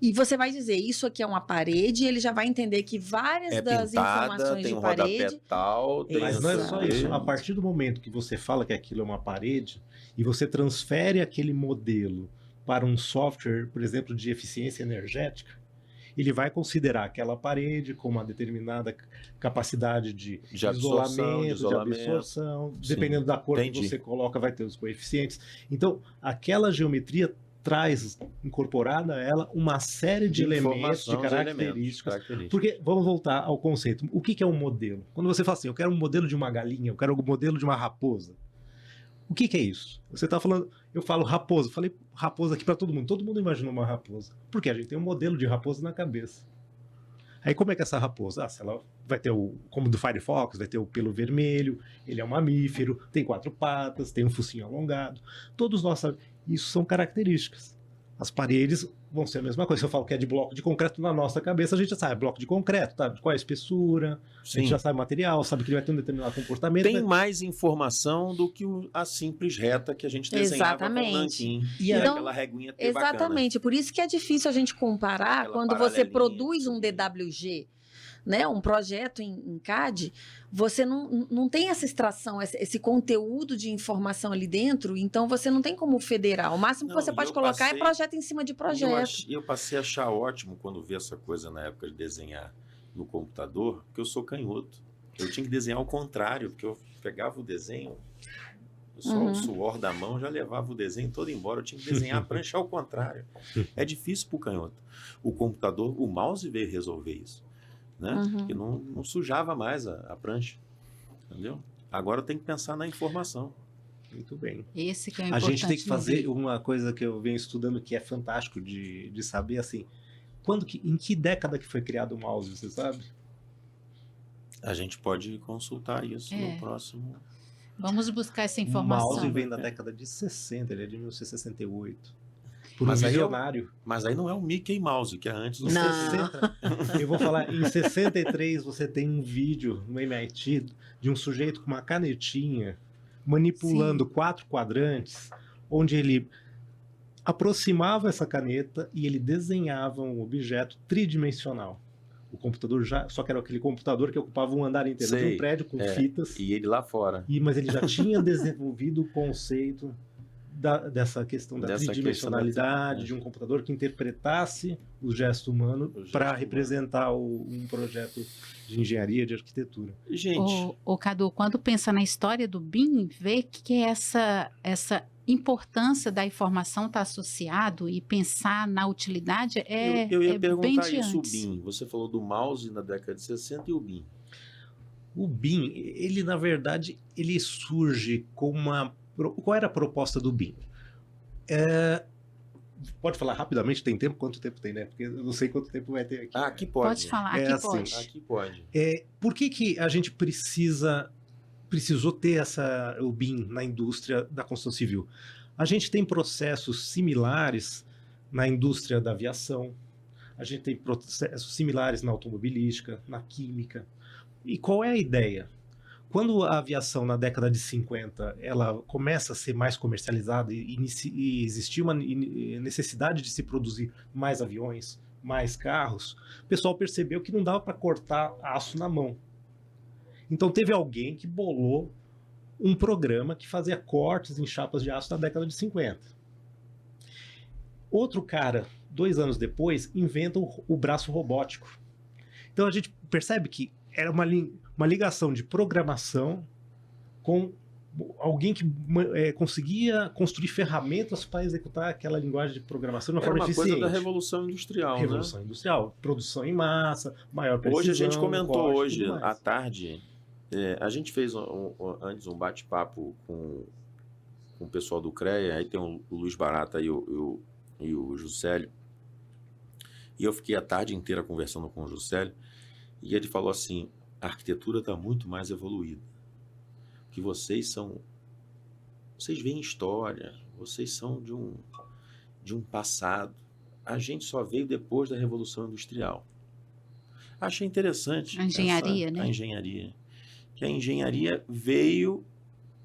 e você vai dizer, isso aqui é uma parede, e ele já vai entender que várias das pintada, informações tem de parede... Tal, tem mas não é só isso. A partir do momento que você fala que aquilo é uma parede e você transfere aquele modelo para um software, por exemplo, de eficiência energética, ele vai considerar aquela parede com uma determinada capacidade de isolamento, de absorção. Sim. Dependendo da cor que você coloca, vai ter os coeficientes. Então, aquela geometria traz incorporada a ela uma série de elementos, de características. Porque, vamos voltar ao conceito. O que é um modelo? Quando você fala assim, eu quero um modelo de uma galinha, eu quero um modelo de uma raposa. O que é isso? Você está falando, eu falo raposa, falei raposa aqui para todo mundo imagina uma raposa, porque a gente tem um modelo de raposa na cabeça. Aí como é que é essa raposa? Se ela vai ter como do Firefox, vai ter o pelo vermelho, ele é um mamífero, tem 4 patas, tem um focinho alongado, todos nós sabemos, isso são características. As paredes vão ser a mesma coisa. Se eu falo que é de bloco de concreto, na nossa cabeça a gente já sabe, bloco de concreto, tá? Qual é a espessura, a gente já sabe o material, sabe que ele vai ter um determinado comportamento. Tem mais informação do que a simples reta que a gente desenhava com o nanquim. E então, aquela reguinha exatamente, bacana. Por isso que é difícil a gente comparar quando você produz um DWG, né, um projeto em CAD, você não tem essa extração, esse conteúdo de informação ali dentro, então você não tem como federar. O máximo que você pode colocar é projeto em cima de projeto. Eu passei a achar ótimo quando vi essa coisa na época de desenhar no computador, porque eu sou canhoto. Eu tinha que desenhar ao contrário, porque eu pegava o desenho, só o suor da mão já levava o desenho todo embora. Eu tinha que desenhar a prancha ao contrário. É difícil para o canhoto. O computador, o mouse veio resolver isso. Né? Que não sujava mais a prancha, entendeu? Agora tem que pensar na informação. Muito bem. Esse que é a gente tem que fazer uma coisa que eu venho estudando que é fantástico de saber, assim, em que década que foi criado o mouse, você sabe? A gente pode consultar isso no próximo... Vamos buscar essa informação. O mouse vem da década de 60, ele é de 1968. Mas visionário. Mas aí não é o Mickey Mouse, que é antes do 60. Eu vou falar, em 63 você tem um vídeo no MIT de um sujeito com uma canetinha manipulando 4 quadrantes, onde ele aproximava essa caneta e ele desenhava um objeto tridimensional. O computador só que era aquele computador que ocupava um andar inteiro de um prédio com fitas. E ele lá fora. Mas ele já tinha desenvolvido o conceito dessa questão da tridimensionalidade, de um computador que interpretasse o gesto humano para representar um projeto de engenharia, de arquitetura. Gente... Cadu, quando pensa na história do BIM, vê que essa importância da informação está associado e pensar na utilidade eu ia perguntar bem isso, o antes. BIM. Você falou do mouse na década de 60 e o BIM. O BIM, ele na verdade, ele surge com uma... Qual era a proposta do BIM? Pode falar rapidamente, tem tempo? Quanto tempo tem, né? Porque eu não sei quanto tempo vai ter aqui. Aqui pode. Pode falar, aqui assim, pode. Aqui pode. Por que a gente precisou ter o BIM na indústria da construção civil? A gente tem processos similares na indústria da aviação, a gente tem processos similares na automobilística, na química. E qual é a ideia? Quando a aviação, na década de 50, ela começa a ser mais comercializada e existir uma necessidade de se produzir mais aviões, mais carros, o pessoal percebeu que não dava para cortar aço na mão. Então teve alguém que bolou um programa que fazia cortes em chapas de aço na década de 50. Outro cara, 2 anos depois, inventa o braço robótico. Então a gente percebe que era uma ligação de programação com alguém que conseguia construir ferramentas para executar aquela linguagem de programação de uma forma eficiente. Era uma coisa da Revolução Industrial, Revolução Industrial, produção em massa, maior precisão. Hoje a gente comentou, corte, à tarde, a gente fez antes um bate-papo com o pessoal do CREA, aí tem o Luiz Barata e o Juscelio, e eu fiquei a tarde inteira conversando com o Juscelio, e ele falou assim, a arquitetura está muito mais evoluída, que vocês veem história, vocês são de um passado, a gente só veio depois da Revolução Industrial. Achei interessante a engenharia, né? A engenharia. Que a engenharia veio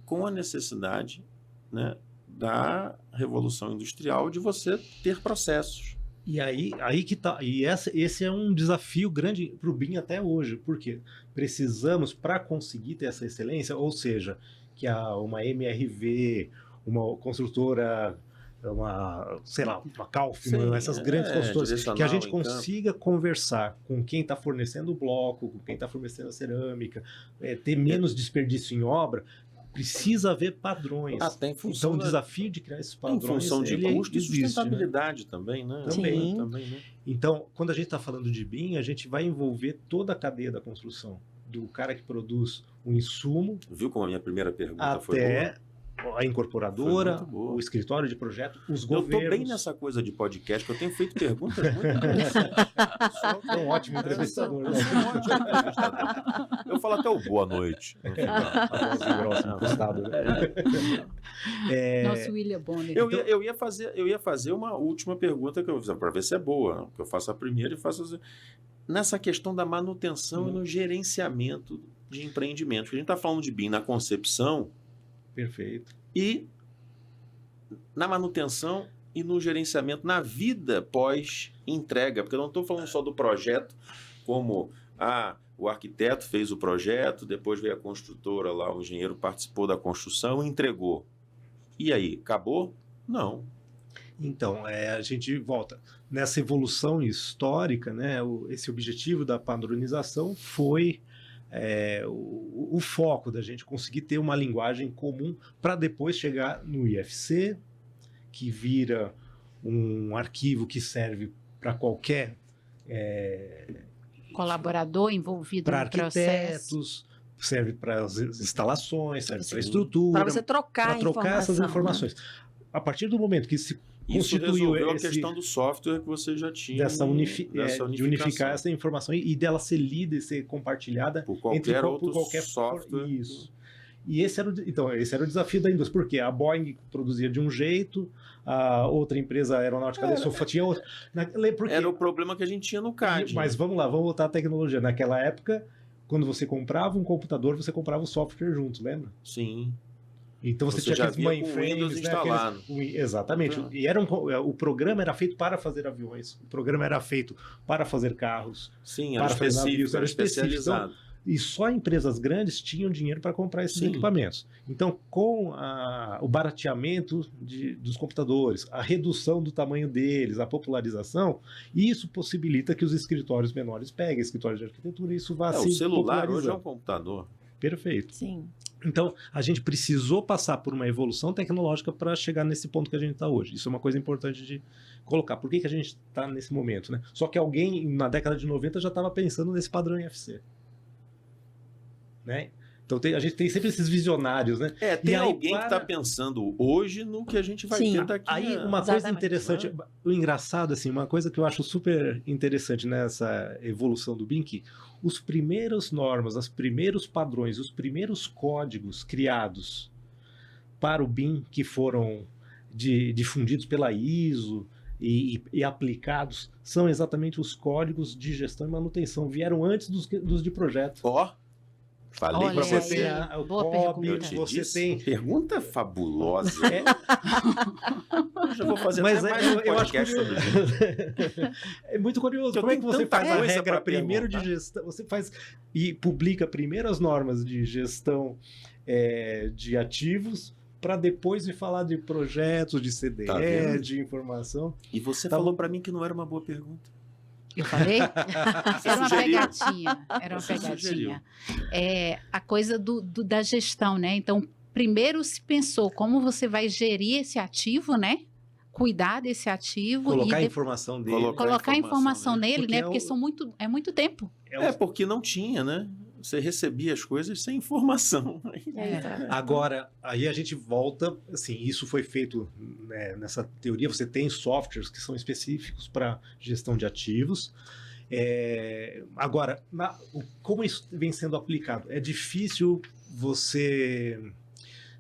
com a necessidade, né, da Revolução Industrial de você ter processos. E aí que tá. E esse é um desafio grande para o BIM até hoje. Por quê? Precisamos, para conseguir ter essa excelência, ou seja, que uma MRV, uma construtora, uma Kaufmann, essas grandes construtoras, que a gente consiga conversar com quem está fornecendo o bloco, com quem está fornecendo a cerâmica, ter menos desperdício em obra. Precisa haver padrões. Até em função então, o desafio de criar esses padrões... Em função de custo e sustentabilidade, né? Também, né? Também. Né? Então, quando a gente está falando de BIM, a gente vai envolver toda a cadeia da construção. Do cara que produz o insumo... Viu como a minha primeira pergunta foi boa? Até a incorporadora, o escritório de projeto, os governos... Eu estou bem nessa coisa de podcast, porque eu tenho feito perguntas muito interessantes. É um ótimo entrevistador. Eu falo até o boa noite. Nosso William Bonner. Eu ia fazer uma última pergunta para ver se é boa. Que eu faço a primeira e faço... Nessa questão da manutenção e no gerenciamento de empreendimentos. A gente está falando de BIM na concepção... Perfeito. E na manutenção e no gerenciamento, na vida pós-entrega, porque eu não estou falando só do projeto, como o arquiteto fez o projeto, depois veio a construtora lá, o engenheiro participou da construção e entregou. E aí, acabou? Não. Então, a gente volta. Nessa evolução histórica, né, esse objetivo da padronização foi... o foco da gente conseguir ter uma linguagem comum para depois chegar no IFC, que vira um arquivo que serve para qualquer colaborador envolvido no processo. Para arquitetos, serve para as instalações, serve para a estrutura. Para você trocar essas informações. A partir do momento que se constituiu a questão do software que você já tinha. De unificar essa informação e dela ser lida e ser compartilhada por qualquer software. Isso. E esse era o desafio da indústria, porque a Boeing produzia de um jeito, a outra empresa aeronáutica da Sofa tinha outra. Era o problema que a gente tinha no CAD. Mas vamos lá, vamos voltar à tecnologia. Naquela época, quando você comprava um computador, você comprava o software junto, lembra? Sim. Então você tinha aqueles mainframes instalado. Exatamente. E o programa era feito para fazer aviões, o programa era feito para fazer carros. Sim, era específico, era especializado. Então, e só empresas grandes tinham dinheiro para comprar esses equipamentos. Então, com o barateamento dos computadores, a redução do tamanho deles, a popularização, isso possibilita que os escritórios menores peguem escritórios de arquitetura e isso vá se o celular hoje é um computador. Perfeito. Sim. Então, a gente precisou passar por uma evolução tecnológica para chegar nesse ponto que a gente está hoje. Isso é uma coisa importante de colocar. Por que a gente está nesse momento, né? Só que alguém, na década de 90, já estava pensando nesse padrão IFC. né? Então a gente tem sempre esses visionários, né? Tem alguém que está pensando hoje no que a gente vai ter daqui. Aí uma coisa interessante, o engraçado, assim, uma coisa que eu acho super interessante nessa evolução do BIM, que os primeiros normas, os primeiros padrões, os primeiros códigos criados para o BIM que foram difundidos pela ISO e aplicados são exatamente os códigos de gestão e manutenção. Vieram antes dos de projeto. Falei para você. Tem o COB, você tem... Pergunta fabulosa. Eu já vou fazer mais um podcast sobre isso. É muito curioso. Como é que você faz a regra primeiro de gestão? Você faz e publica primeiro as normas de gestão de ativos para depois ir falar de projetos, de CDE, de informação. E você falou para mim que não era uma boa pergunta. Eu falei? Era uma pegadinha. A coisa da gestão, né? Então, primeiro se pensou como você vai gerir esse ativo, né? Cuidar desse ativo. Colocar a informação dele. Colocar a informação nele, né? Porque é muito tempo. Porque não tinha, né? Você recebia as coisas sem informação. Agora, aí a gente volta, assim, isso foi feito, né, nessa teoria, você tem softwares que são específicos para gestão de ativos. Agora, como isso vem sendo aplicado? É difícil você...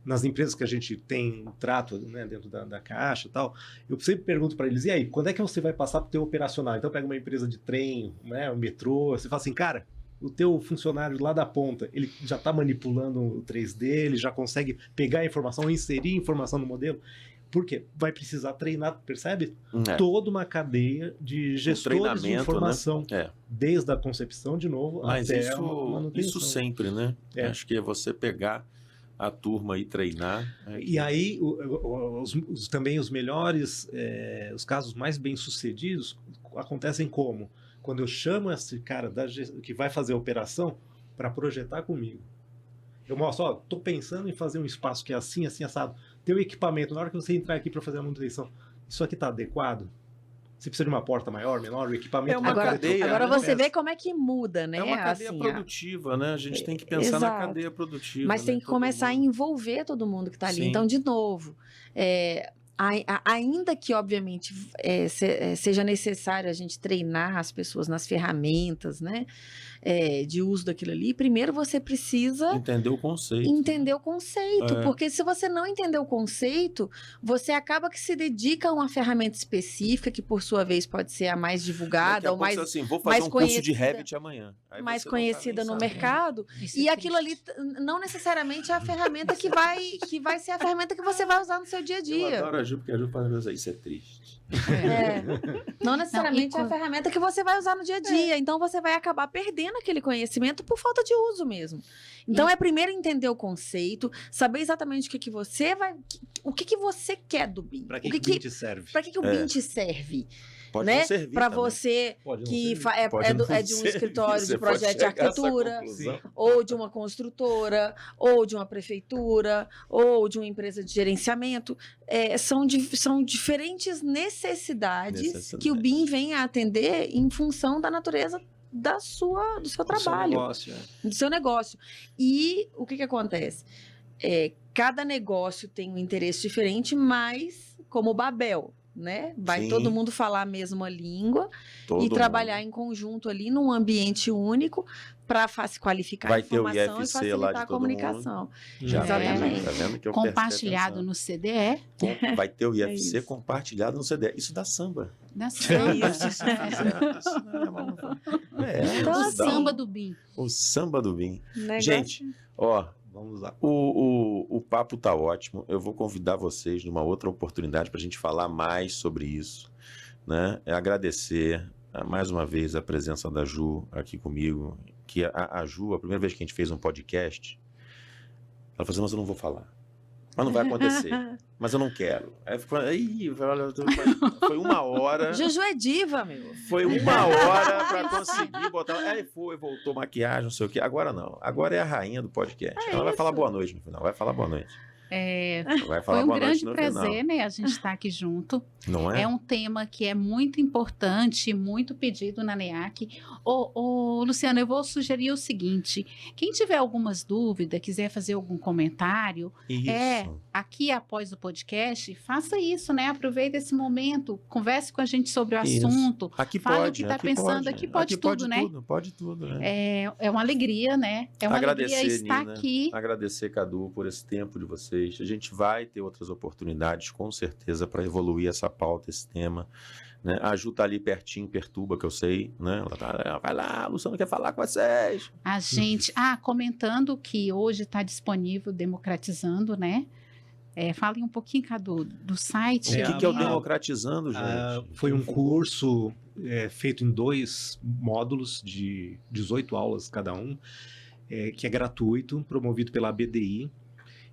Nas empresas que a gente tem trato, né, dentro da Caixa e tal, eu sempre pergunto para eles, e aí, quando é que você vai passar para o teu operacional? Então, pega uma empresa de trem, né, um metrô, você fala assim, cara... O teu funcionário lá da ponta, ele já está manipulando o 3D, ele já consegue pegar a informação, inserir informação no modelo. Por quê? Vai precisar treinar, percebe? Toda uma cadeia de gestores de informação, né? Desde a concepção, de novo, até a manutenção. Isso sempre, né? Acho que é você pegar a turma e treinar. E aí, também os melhores, os casos mais bem-sucedidos acontecem como? Quando eu chamo esse cara que vai fazer a operação para projetar comigo. Eu mostro, estou pensando em fazer um espaço que é assim, assim, assado. Teu equipamento, na hora que você entrar aqui para fazer a manutenção, isso aqui está adequado? Você precisa de uma porta maior, menor, o equipamento... É uma cadeia. Agora você vê como é que muda, né? É uma cadeia produtiva, né? A gente tem que pensar na cadeia produtiva. Mas tem que começar a envolver todo mundo que está ali. Sim. Então, de novo... ainda que, obviamente, seja necessário a gente treinar as pessoas nas ferramentas, né, de uso daquilo ali, primeiro você precisa... Entender o conceito. Porque se você não entender o conceito, você acaba que se dedica a uma ferramenta específica, que por sua vez pode ser a mais divulgada, ou mais assim, vou fazer um curso de Revit amanhã. Aí mais conhecida no mercado, e aquilo ali não necessariamente é a ferramenta que vai ser a ferramenta que você vai usar no seu dia a dia. Eu adoro a Ju, porque a Ju fala isso é triste. Não necessariamente é a ferramenta que você vai usar no dia a dia. Então você vai acabar perdendo aquele conhecimento por falta de uso mesmo. Então é primeiro entender o conceito, saber exatamente o que você vai, o que você quer do BIM. Para que o BIM te serve? Para que o BIM te serve? Pode né? não servir para você que é de um escritório de projeto de arquitetura, ou de uma construtora, ou de uma prefeitura, ou de uma empresa de gerenciamento, são diferentes necessidades que o BIM vem a atender em função da natureza do seu trabalho, do seu negócio. E o que acontece? Cada negócio tem um interesse diferente, mas como Babel, né? Vai todo mundo falar a mesma língua e trabalhar em conjunto ali num ambiente único para qualificar a informação e facilitar a comunicação. Exatamente. Tá vendo que eu compartilhado no CDE. Vai ter o IFC compartilhado no CDE. Isso dá samba. Dá samba. Então, o samba do BIM. O samba do BIM. Gente, vamos lá. O papo tá ótimo. Eu vou convidar vocês numa outra oportunidade para a gente falar mais sobre isso, né? Agradecer mais uma vez a presença da Ju aqui comigo. Que a Ju, a primeira vez que a gente fez um podcast, ela falou assim, mas eu não vou falar. Mas não vai acontecer. Mas eu não quero. Aí foi 1 hora. Juju é diva, meu. Foi 1 hora para conseguir botar. Aí voltou maquiagem, não sei o quê. Agora não. Agora é a rainha do podcast. Ela vai falar boa noite no final. Vai falar boa noite. Foi um grande prazer, né, a gente estar aqui junto. Não é? É um tema que é muito importante, muito pedido na NEAC. Luciano, eu vou sugerir o seguinte: quem tiver algumas dúvidas, quiser fazer algum comentário, aqui após o podcast, faça isso, né? Aproveite esse momento, converse com a gente sobre o assunto, aqui fale pode, o que está pensando, aqui pode tudo, né? Pode tudo, né? É uma alegria, né? É uma alegria estar Nina, aqui. Agradecer, Cadu, por esse tempo de vocês. A gente vai ter outras oportunidades, com certeza, para evoluir essa pauta, esse tema. Né? A Ju tá ali pertinho, perturba, que eu sei, né? Ela vai lá, a Luciano quer falar com vocês. A gente, comentando que hoje está disponível Democratizando, né? Fale um pouquinho, Cadu, do site. O que é o Democratizando, gente? Foi um curso feito em 2 módulos de 18 aulas cada um, que é gratuito, promovido pela ABDI.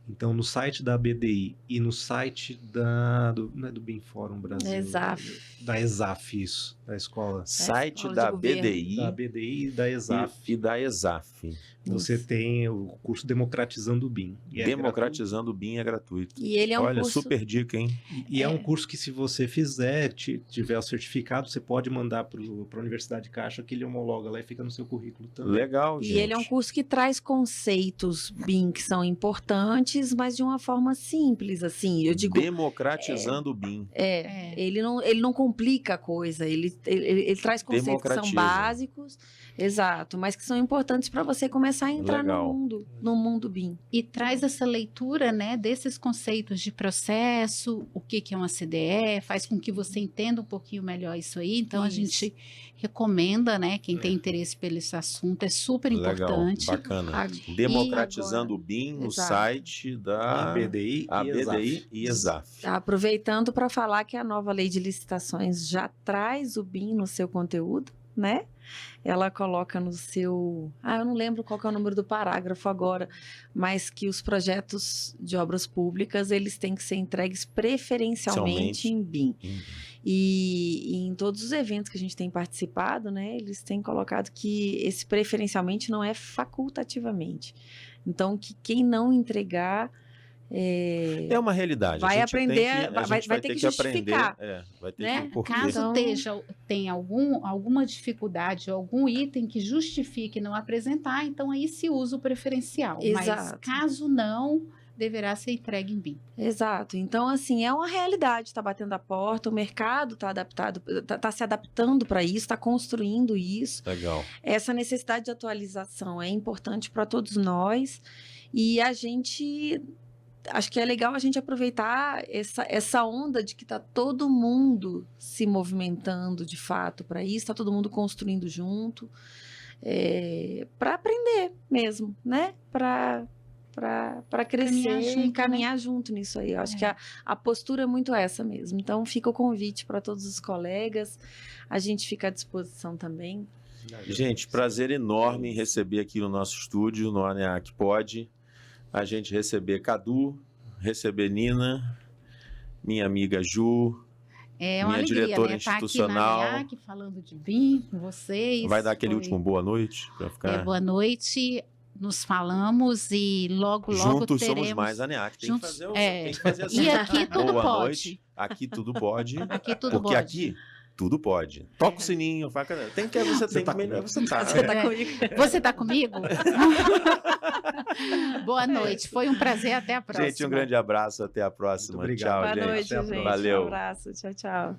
Então, no site da ABDI e no site não é do BIM Fórum Brasil. Da ESAF, isso, da escola. Site da ABDI. Da ABDI e da ESAF. E da ESAF. Você tem o curso Democratizando o BIM. Democratizando o BIM é gratuito. E ele é um curso... super dica, hein? E é um curso que, se você fizer, tiver o certificado, você pode mandar para a Universidade de Caixa, que ele homologa lá e fica no seu currículo também. Legal, gente. E ele é um curso que traz conceitos BIM que são importantes, mas de uma forma simples, assim. Eu digo... Democratizando o BIM. Ele não complica a coisa, ele traz conceitos que são básicos, exato, mas que são importantes para você começar a entrar no mundo BIM. E traz essa leitura, né, desses conceitos de processo, o que é uma CDE, faz com que você entenda um pouquinho melhor isso aí. Então, a gente recomenda, né, quem tem interesse pelo esse assunto, é super importante. Legal, bacana. Democratizando o BIM no site da ABDI e ESAF. Aproveitando para falar que a nova lei de licitações já traz o BIM no seu conteúdo, né? Ela coloca no seu... eu não lembro qual que é o número do parágrafo agora, mas que os projetos de obras públicas, eles têm que ser entregues preferencialmente em BIM. E em todos os eventos que a gente tem participado, né, eles têm colocado que esse preferencialmente não é facultativamente. Então, que quem não entregar... É uma realidade. Vai aprender, vai ter que justificar. Vai ter né? que Caso tenha alguma dificuldade, algum item que justifique não apresentar, então aí se usa o preferencial. Exato. Mas caso não, deverá ser entregue em BIM. Exato. Então, assim, é uma realidade, está batendo a porta, o mercado está adaptado, está se adaptando para isso, está construindo isso. Legal. Essa necessidade de atualização é importante para todos nós e a gente... Acho que é legal a gente aproveitar essa onda de que está todo mundo se movimentando de fato para isso, está todo mundo construindo junto, para aprender mesmo, né? Para crescer e caminhar junto nisso aí. Eu acho que a postura é muito essa mesmo. Então, fica o convite para todos os colegas, a gente fica à disposição também. Gente, prazer enorme em receber aqui no nosso estúdio, no ANEAC Pod. A gente receber Cadu, receber Nina, minha amiga Ju, minha diretora institucional. Tá aqui na ANEAC, falando de BIM com vocês. Vai dar aquele último boa noite para ficar. Boa noite. Nos falamos e logo juntos teremos... somos mais ANEAC. Tem juntos, que fazer assim. E aqui tudo boa pode. Noite. Aqui tudo pode. Aqui tudo porque pode. aqui tudo pode. Toca o sininho, faca. Você tá comigo. Você tá comigo? Boa noite. Foi um prazer. Até a próxima. Gente, um grande abraço. Até a próxima. Muito obrigado. Tchau, Boa gente. noite, gente. Valeu. Um abraço. Tchau, tchau.